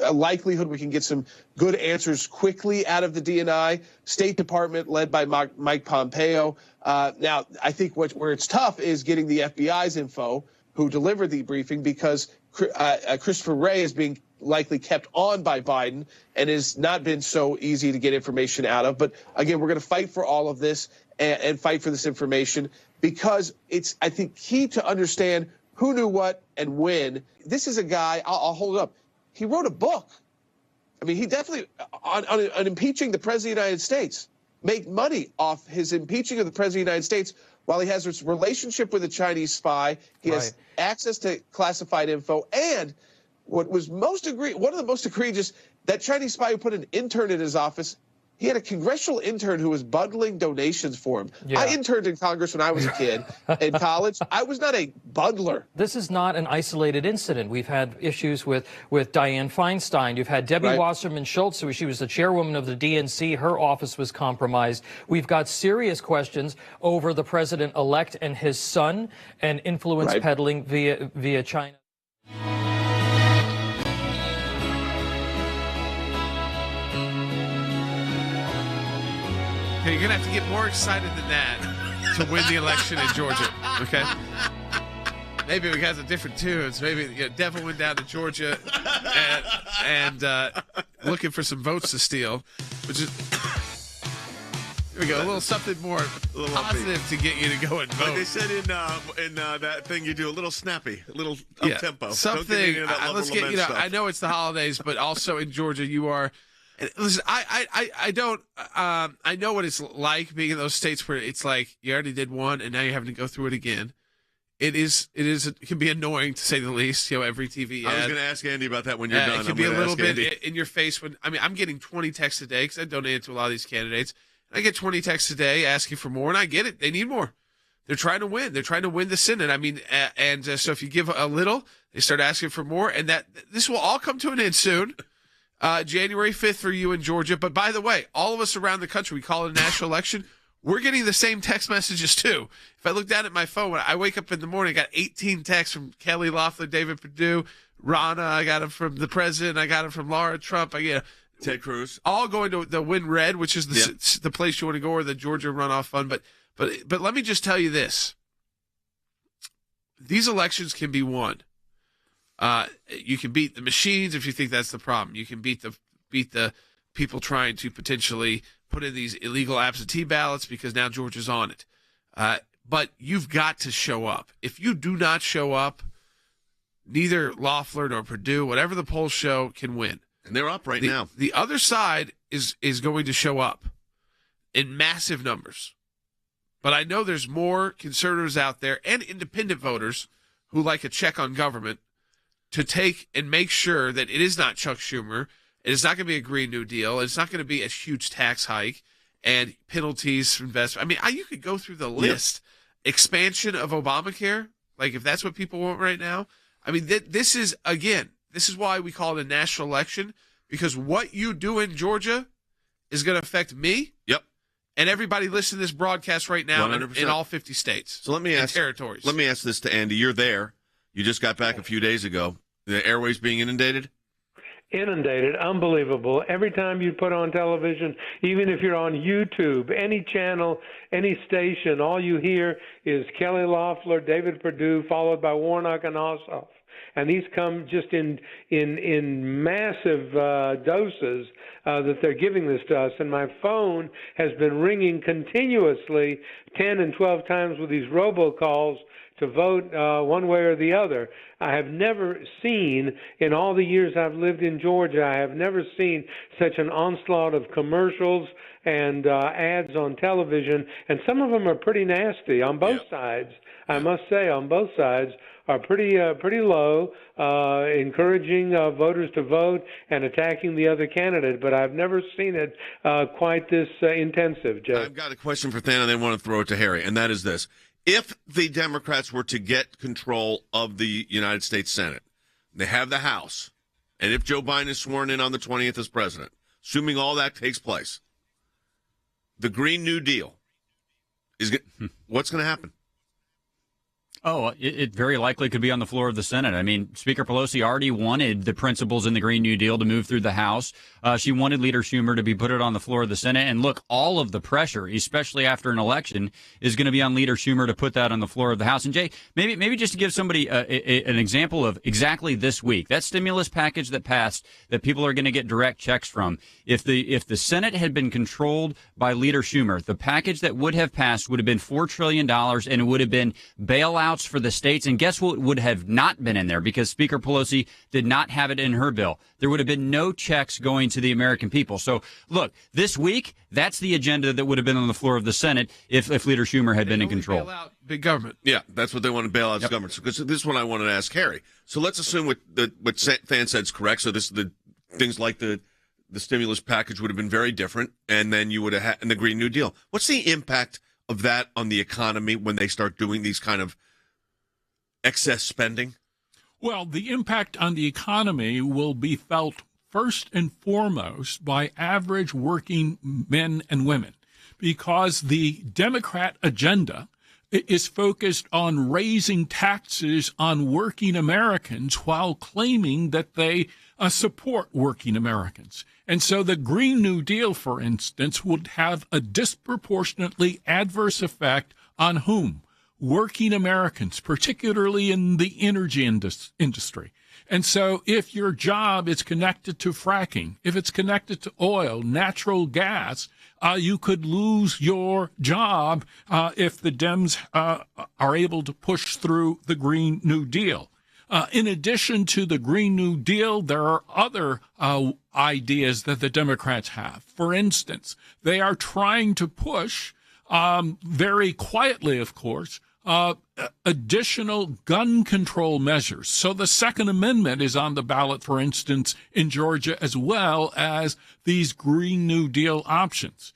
a likelihood we can get some good answers quickly out of the D&I. State Department, led by Mike Pompeo. Now, I think where it's tough is getting the FBI's info, who delivered the briefing, because Christopher Wray is being likely kept on by Biden and has not been so easy to get information out of. But again, we're going to fight for all of this and fight for this information, because it's, I think, key to understand who knew what and when. This is a guy, I'll hold it up. He wrote a book. I mean, he definitely, on impeaching the President of the United States, make money off his impeaching of the President of the United States while he has this relationship with a Chinese spy. He has access to classified info. And what was one of the most egregious, that Chinese spy who put an intern in his office, he had a congressional intern who was bundling donations for him. Yeah. I interned in Congress when I was a kid in college. I was not a bundler. This is not an isolated incident. We've had issues with Dianne Feinstein. You've had Debbie Wasserman Schultz, she was the chairwoman of the DNC. Her office was compromised. We've got serious questions over the president-elect and his son and influence peddling via China. Okay, you're going to have to get more excited than that to win the election in Georgia, okay? Maybe we got some different tunes. Maybe Devil went down to Georgia and looking for some votes to steal, which is... Here we go, a little something more positive to get you to go and vote. Like they said in that thing you do, a little snappy, a little up-tempo. Something, let's get, I know it's the holidays, but also in Georgia you are... Listen, I don't, I know what it's like being in those states where it's like you already did one and now you're having to go through it again. It can be annoying to say the least, every TV ad. I was going to ask Andy about that when you're done. It can be a little bit in your face I'm getting 20 texts a day because I donate to a lot of these candidates. And I get 20 texts a day asking for more, and I get it. They need more. They're trying to win. They're trying to win the Senate. So if you give a little, they start asking for more, and this will all come to an end soon. January 5th for you in Georgia. But by the way, all of us around the country, we call it a national election. We're getting the same text messages too. If I look down at my phone, when I wake up in the morning, I got 18 texts from Kelly Loeffler, David Perdue, Ronna. I got them from the president. I got them from Laura Trump. Ted Cruz. All going to the Win Red, which is the place you want to go, or the Georgia Runoff Fund. But let me just tell you this. These elections can be won. You can beat the machines if you think that's the problem. You can beat the people trying to potentially put in these illegal absentee ballots because now Georgia's on it. But you've got to show up. If you do not show up, neither Loeffler nor Perdue, whatever the polls show, can win. And they're up right now. The other side is going to show up in massive numbers. But I know there's more conservatives out there and independent voters who like a check on government to take and make sure that it is not Chuck Schumer, it is not going to be a Green New Deal, it's not going to be a huge tax hike and penalties for investment. You could go through the list. Expansion of Obamacare, like if that's what people want right now. This is why we call it a national election, because what you do in Georgia is going to affect me. Yep. And everybody listening to this broadcast right now in all 50 states. So let me ask territories. Let me ask this to Andy. You're there. You just got back a few days ago. The airways being inundated? Inundated, unbelievable. Every time you put on television, even if you're on YouTube, any channel, any station, all you hear is Kelly Loeffler, David Perdue, followed by Warnock and Ossoff. and these come just in massive doses that they're giving this to us. And my phone has been ringing continuously 10 and 12 times with these robocalls to vote one way or the other. I have never seen, in all the years I've lived in Georgia, I have never seen such an onslaught of commercials and ads on television, and some of them are pretty nasty on both sides. I must say, on both sides are pretty low, encouraging voters to vote and attacking the other candidate. But I've never seen it quite this intensive, Jay. I've got a question for Than, and then want to throw it to Harry, and that is this. If the Democrats were to get control of the United States Senate, they have the House, and if Joe Biden is sworn in on the 20th as president, assuming all that takes place, the Green New Deal is what's going to happen? Oh, it very likely could be on the floor of the Senate. I mean, Speaker Pelosi already wanted the principles in the Green New Deal to move through the House. She wanted Leader Schumer to be put it on the floor of the Senate. And look, all of the pressure, especially after an election, is going to be on Leader Schumer to put that on the floor of the House. And Jay, maybe just to give somebody an example of exactly this week, that stimulus package that passed that people are going to get direct checks from, if the Senate had been controlled by Leader Schumer, the package that would have passed would have been $4 trillion, and it would have been bailouts for the states. And guess what would have not been in there, because Speaker Pelosi did not have it in her bill? There would have been no checks going to the American people. So look, this week, that's the agenda that would have been on the floor of the Senate if Leader Schumer had been in control. Bail out big government. Yeah, that's what they want to bail out the government. Because this is what I wanted to ask Harry. So let's assume what Than said is correct. So this the things like the stimulus package would have been very different, and then you would have had the Green New Deal. What's the impact of that on the economy when they start doing these kind of excess spending? Well, the impact on the economy will be felt first and foremost by average working men and women, because the Democrat agenda is focused on raising taxes on working Americans while claiming that they support working Americans. And so the Green New Deal, for instance, would have a disproportionately adverse effect on whom? Working Americans, particularly in the energy industry. And so if your job is connected to fracking, if it's connected to oil, natural gas, you could lose your job if the Dems are able to push through the Green New Deal. In addition to the Green New Deal, there are other ideas that the Democrats have. For instance, they are trying to push, very quietly, of course, additional gun control measures. So the Second Amendment is on the ballot, for instance, in Georgia, as well as these Green New Deal options.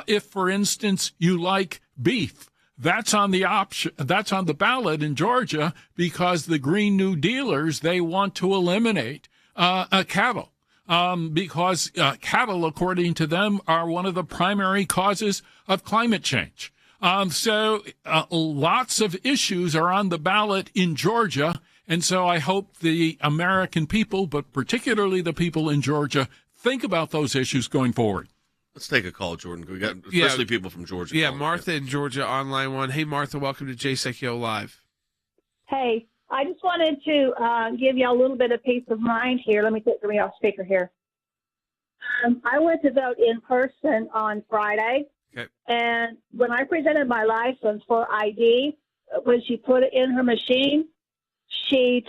If, for instance, you like beef, that's on the ballot in Georgia, because the Green New Dealers, they want to eliminate cattle. Because cattle, according to them, are one of the primary causes of climate change. So lots of issues are on the ballot in Georgia, and so I hope the American people, but particularly the people in Georgia, think about those issues going forward. Let's take a call, Jordan. We got especially people from Georgia. Yeah, Martha in Georgia on line one. Hey, Martha, welcome to Jay Sekulow Live. Hey, I just wanted to give you a little bit of peace of mind here. Let me put me off speaker here. I went to vote in person on Friday. Okay. And when I presented my license for ID, when she put it in her machine, she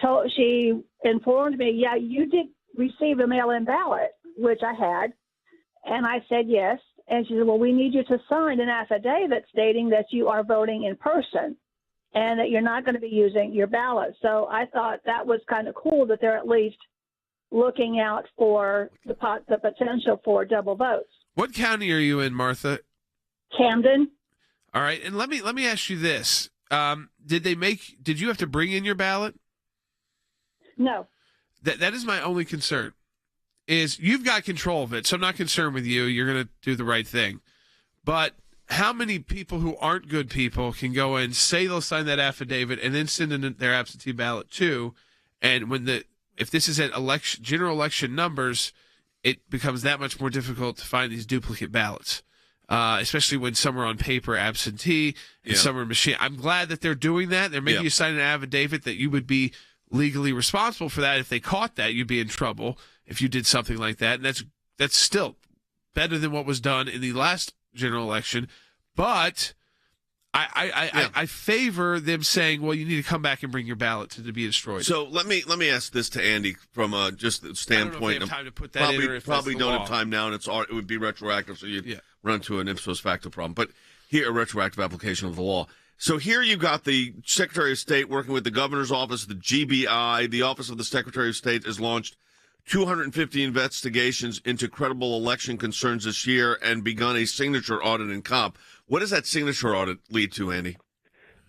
informed me, yeah, you did receive a mail-in ballot, which I had. And I said yes. And she said, well, we need you to sign an affidavit stating that you are voting in person and that you're not going to be using your ballot. So I thought that was kind of cool that they're at least looking out for the potential for double votes. What county are you in, Martha? Camden. All right, and let me ask you this: did you have to bring in your ballot? No. That is my only concern. Is you've got control of it, so I'm not concerned with you. You're going to do the right thing. But how many people who aren't good people can go in, say they'll sign that affidavit, and then send in their absentee ballot too? And if this is at general election numbers, it becomes that much more difficult to find these duplicate ballots. Especially when some are on paper absentee and some are machine. I'm glad that they're doing that. They're making you sign an affidavit that you would be legally responsible for that. If they caught that, you'd be in trouble if you did something like that. And that's still better than what was done in the last general election. But I favor them saying, well, you need to come back and bring your ballot to be destroyed. So let me ask this to Andy from just the standpoint of time to put that in, or if probably that's the don't law. have time now, and it would be retroactive, so you'd run to an ipsos facto problem. But here, a retroactive application of the law. So here you've got the Secretary of State working with the Governor's Office, the GBI, the Office of the Secretary of State has launched 250 investigations into credible election concerns this year and begun a signature audit in comp. What does that signature audit lead to, Andy?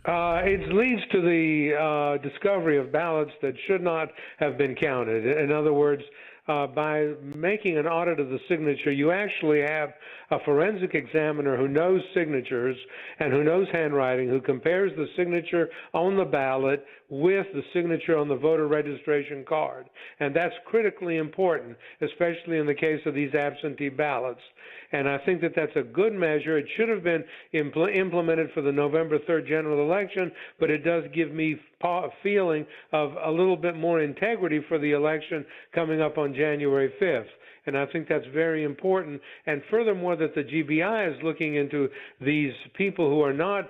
It leads to the discovery of ballots that should not have been counted. In other words, by making an audit of the signature, you actually have a forensic examiner who knows signatures and who knows handwriting, who compares the signature on the ballot with the signature on the voter registration card. And that's critically important, especially in the case of these absentee ballots. And I think that that's a good measure. It should have been implemented for the November 3rd general election, but it does give me a feeling of a little bit more integrity for the election coming up on January 5th. And I think that's very important. And furthermore, that the GBI is looking into these people who are not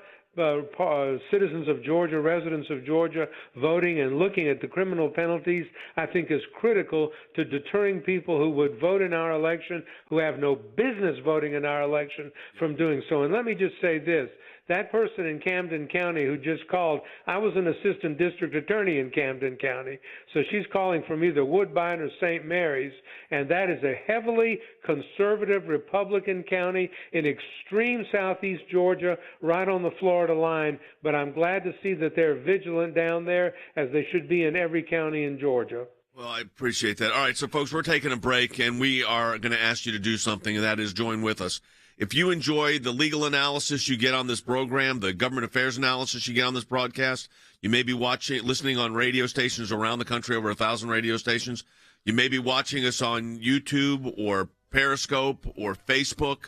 citizens of Georgia, residents of Georgia, voting and looking at the criminal penalties, I think is critical to deterring people who would vote in our election, who have no business voting in our election, from doing so. And let me just say this. That person in Camden County who just called, I was an assistant district attorney in Camden County, so she's calling from either Woodbine or St. Mary's, and that is a heavily conservative Republican county in extreme southeast Georgia, right on the Florida line, but I'm glad to see that they're vigilant down there, as they should be in every county in Georgia. Well, I appreciate that. All right, so folks, we're taking a break, and we are going to ask you to do something, and that is join with us. If you enjoy the legal analysis you get on this program, the government affairs analysis you get on this broadcast, you may be listening on radio stations around the country, over 1,000 radio stations. You may be watching us on YouTube or Periscope or Facebook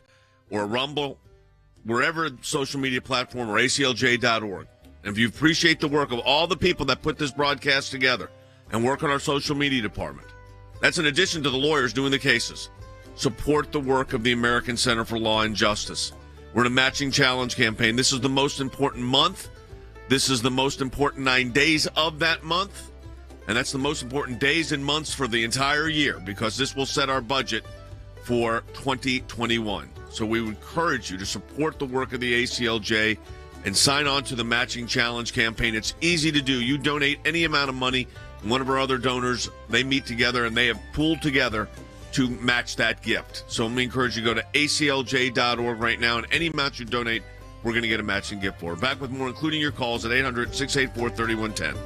or Rumble, wherever social media platform, or aclj.org. And if you appreciate the work of all the people that put this broadcast together and work on our social media department, that's in addition to the lawyers doing the cases. Support the work of the American Center for Law and Justice. We're in a matching challenge campaign. This is the most important month. This is the most important 9 days of that month. And that's the most important days and months for the entire year, because this will set our budget for 2021. So we encourage you to support the work of the ACLJ and sign on to the matching challenge campaign. It's easy to do. You donate any amount of money. One of our other donors, they meet together and they have pooled together to match that gift. So let me encourage you to go to aclj.org right now, and any amount you donate, we're going to get a matching gift for. Back with more, including your calls at 800-684-3110.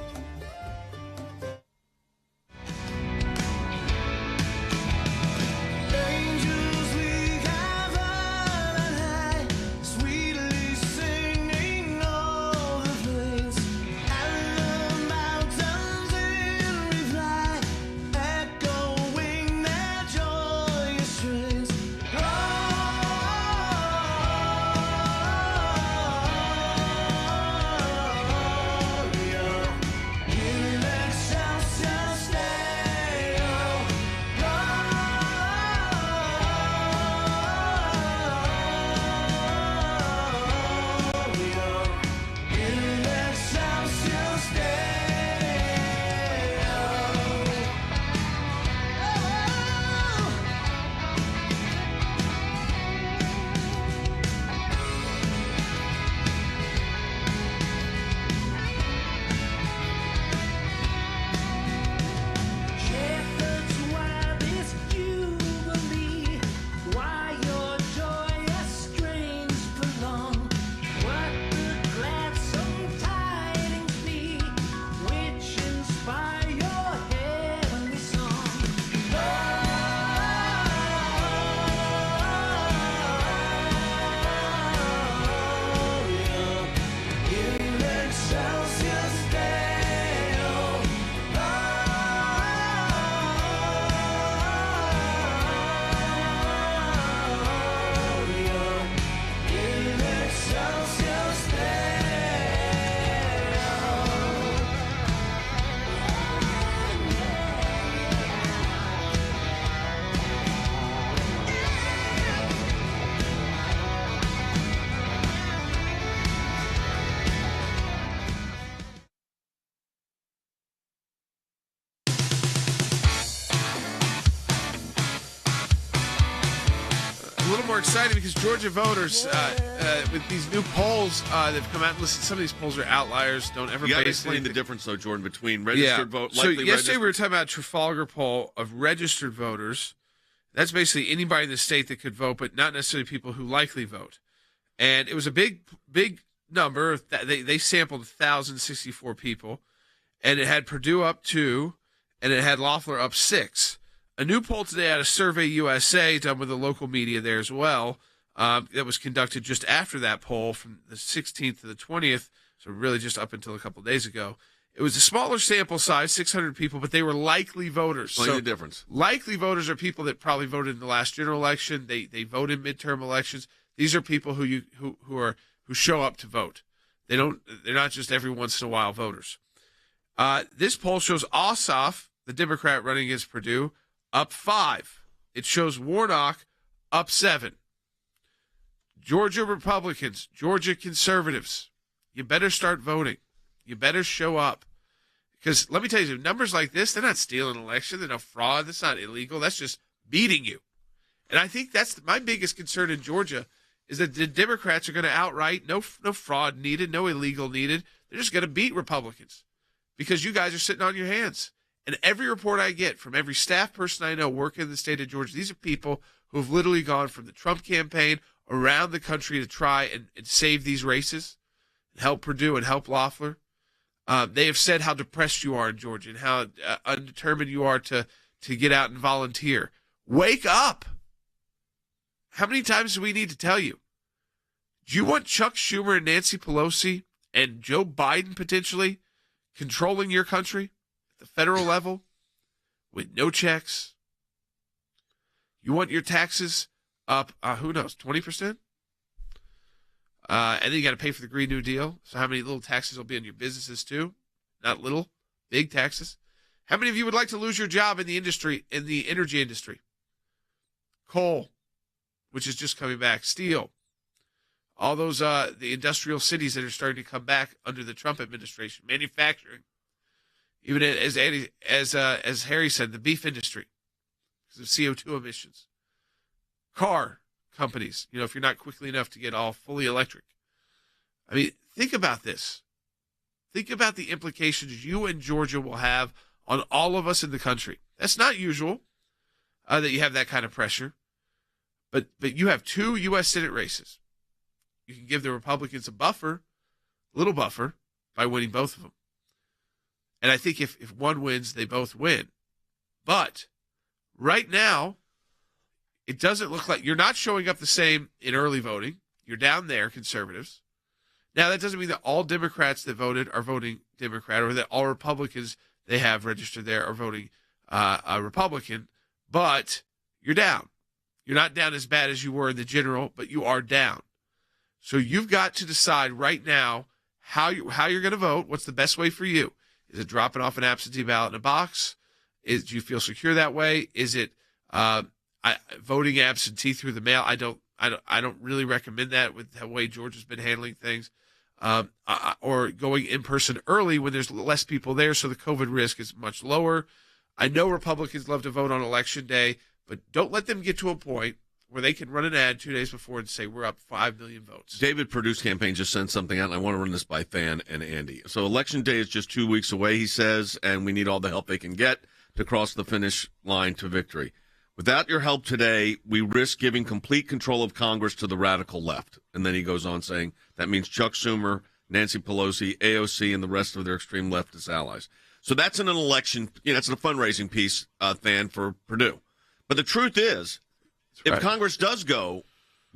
little more exciting because Georgia voters, with these new polls that have come out, listen, some of these polls are outliers. Don't ever You got to base explain the difference, though, Jordan, between registered vote. So yesterday we were talking about Trafalgar poll of registered voters. That's basically anybody in the state that could vote, but not necessarily people who likely vote. And it was a big number. They sampled 1,064 people, and it had Purdue up 2, and it had Loeffler up 6. A new poll today out of Survey USA, done with the local media there as well, that was conducted just after that poll from the 16th to the 20th, so really just up until a couple of days ago. It was a smaller sample size, 600 people, but they were likely voters. Explain the difference. Likely voters are people that probably voted in the last general election. They vote in midterm elections. These are people who show up to vote. They're not just every once in a while voters. This poll shows Ossoff, the Democrat running against Purdue, up 5. It shows Warnock up 7. Georgia Republicans, Georgia conservatives, you better start voting. You better show up. Because let me tell you, numbers like this, they're not stealing an election. They're no fraud. That's not illegal. That's just beating you. And I think that's my biggest concern in Georgia is that the Democrats are going to outright, no fraud needed, no illegal needed. They're just going to beat Republicans because you guys are sitting on your hands. And every report I get from every staff person I know working in the state of Georgia, these are people who have literally gone from the Trump campaign around the country to try and save these races, and help Purdue and help Loeffler. They have said how depressed you are in Georgia and how undetermined you are to get out and volunteer. Wake up. How many times do we need to tell you? Do you want Chuck Schumer and Nancy Pelosi and Joe Biden potentially controlling your country at the federal level with no checks? You want your taxes up, 20%? And then you got to pay for the Green New Deal. So how many little taxes will be on your businesses too? Not little, big taxes. How many of you would like to lose your job in the energy industry? Coal, which is just coming back. Steel. All those, the industrial cities that are starting to come back under the Trump administration. Manufacturing. Even as Harry said, the beef industry because of CO2 emissions. Car companies, if you're not quickly enough to get all fully electric. I mean, think about this. Think about the implications you and Georgia will have on all of us in the country. That's not usual that you have that kind of pressure. But you have 2 U.S. Senate races. You can give the Republicans a little buffer, by winning both of them. And I think if one wins, they both win. But right now, it doesn't look like you're not showing up the same in early voting. You're down there, conservatives. Now, that doesn't mean that all Democrats that voted are voting Democrat or that all Republicans they have registered there are voting Republican, but you're down. You're not down as bad as you were in the general, but you are down. So you've got to decide right now how you're going to vote. What's the best way for you? Is it dropping off an absentee ballot in a box? Do you feel secure that way? Is it voting absentee through the mail? I don't really recommend that with the way Georgia's been handling things, or going in person early when there's less people there, so the COVID risk is much lower. I know Republicans love to vote on Election Day, but don't let them get to a point where they can run an ad 2 days before and say we're up 5 million votes. David Perdue's campaign just sent something out, and I want to run this by Fan and Andy. So Election Day is just 2 weeks away, he says, and we need all the help they can get to cross the finish line to victory. Without your help today, we risk giving complete control of Congress to the radical left. And then he goes on saying that means Chuck Schumer, Nancy Pelosi, AOC, and the rest of their extreme leftist allies. So that's in an election, that's a fundraising piece, Fan, for Purdue. But the truth is, if Congress does go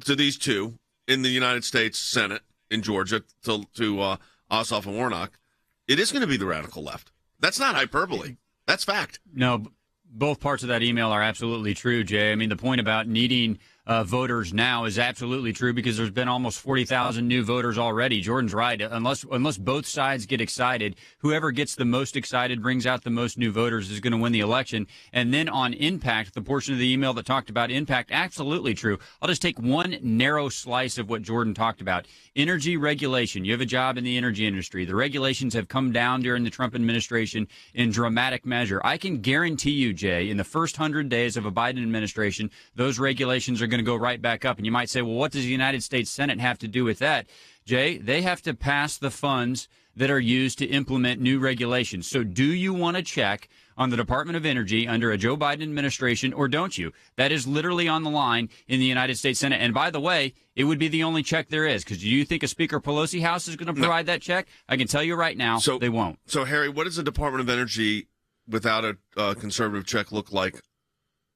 to these 2 in the United States Senate in Georgia to Ossoff and Warnock, it is going to be the radical left. That's not hyperbole. That's fact. No, both parts of that email are absolutely true, Jay. I mean, the point about needing voters now is absolutely true because there's been almost 40,000 new voters already. Jordan's right. Unless both sides get excited, whoever gets the most excited brings out the most new voters is going to win the election. And then on impact, the portion of the email that talked about impact, absolutely true. I'll just take one narrow slice of what Jordan talked about. Energy regulation. You have a job in the energy industry. The regulations have come down during the Trump administration in dramatic measure. I can guarantee you, Jay, in the first 100 days of a Biden administration, those regulations are going going to go right back up. And you might say, well, what does the United States Senate have to do with that? Jay, they have to pass the funds that are used to implement new regulations. So do you want to check on the Department of Energy under a Joe Biden administration, or don't you? That is literally on the line in the United States Senate. And by the way, it would be the only check there is, because do you think a Speaker Pelosi House is going to provide that check? I can tell you right now, they won't. So, Harry, what does the Department of Energy without a conservative check look like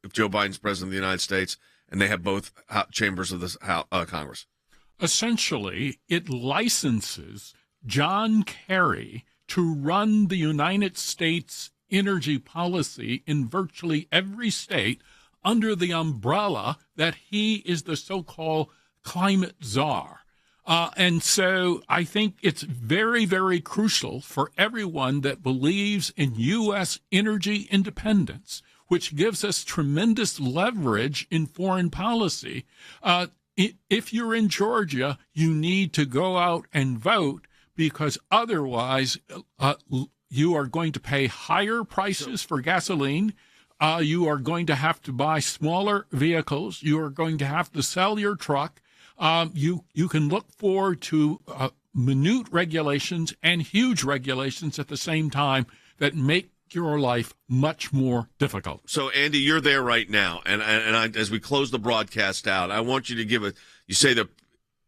if Joe Biden's president of the United States and they have both chambers of the Congress? Essentially, it licenses John Kerry to run the United States energy policy in virtually every state under the umbrella that he is the so-called climate czar. And so I think it's very, very crucial for everyone that believes in U.S. energy independence, which gives us tremendous leverage in foreign policy. If you're in Georgia, you need to go out and vote, because otherwise you are going to pay higher prices for gasoline. You are going to have to buy smaller vehicles. You are going to have to sell your truck. You can look forward to minute regulations and huge regulations at the same time that make your life much more difficult. So, Andy, you're there right now, and I, as we close the broadcast out, I want you to give a. You say the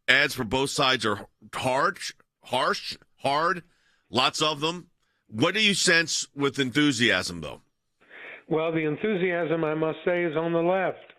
ads for both sides are harsh, hard, lots of them. What do you sense with enthusiasm, though? Well, the enthusiasm, I must say, is on the left,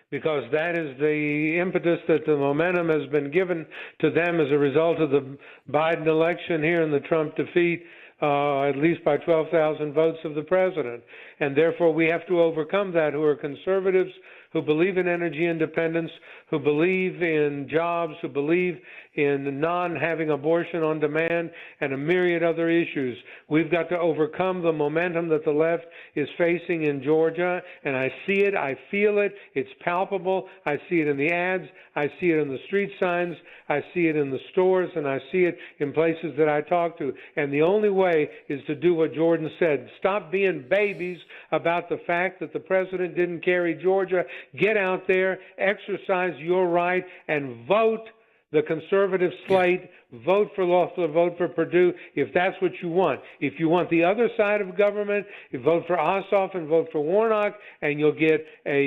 because that is the impetus, that the momentum has been given to them as a result of the Biden election here and the Trump defeat, at least by 12,000 votes of the president. And therefore, we have to overcome that, who are conservatives, who believe in energy independence, who believe in jobs, who believe in non-having abortion on demand, and a myriad other issues. We've got to overcome the momentum that the left is facing in Georgia, and I see it, I feel it, it's palpable. I see it in the ads, I see it in the street signs, I see it in the stores, and I see it in places that I talk to. And the only way is to do what Jordan said. Stop being babies about the fact that the president didn't carry Georgia. Get out there, exercise your right, and vote the conservative slate, vote for Loeffler, vote for Perdue, if that's what you want. If you want the other side of government, you vote for Ossoff and vote for Warnock, and you'll get what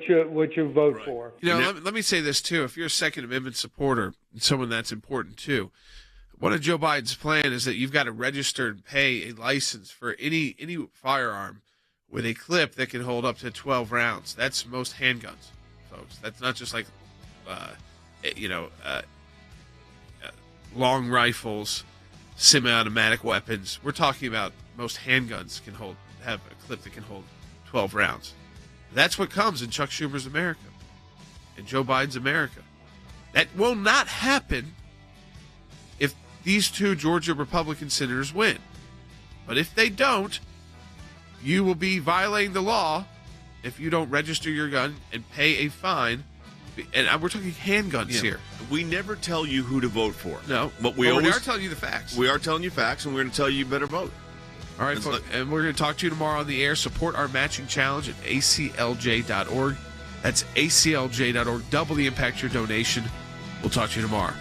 you vote for. You know, let me say this too. If you're a Second Amendment supporter, someone that's important too, one of Joe Biden's plan is that you've got to register and pay a license for any firearm with a clip that can hold up to 12 rounds. That's most handguns, folks. That's not just like long rifles, semi-automatic weapons. We're talking about most handguns have a clip that can hold 12 rounds. That's what comes in Chuck Schumer's America, in Joe Biden's America. That will not happen if these two Georgia Republican senators win. But if they don't, you will be violating the law if you don't register your gun and pay a fine. And we're talking handguns here. We never tell you who to vote for. No, but we are telling you the facts. We are telling you facts, and we're going to tell you better vote. All right, folks, and we're going to talk to you tomorrow on the air. Support our matching challenge at aclj.org. That's aclj.org. Double the impact your donation. We'll talk to you tomorrow.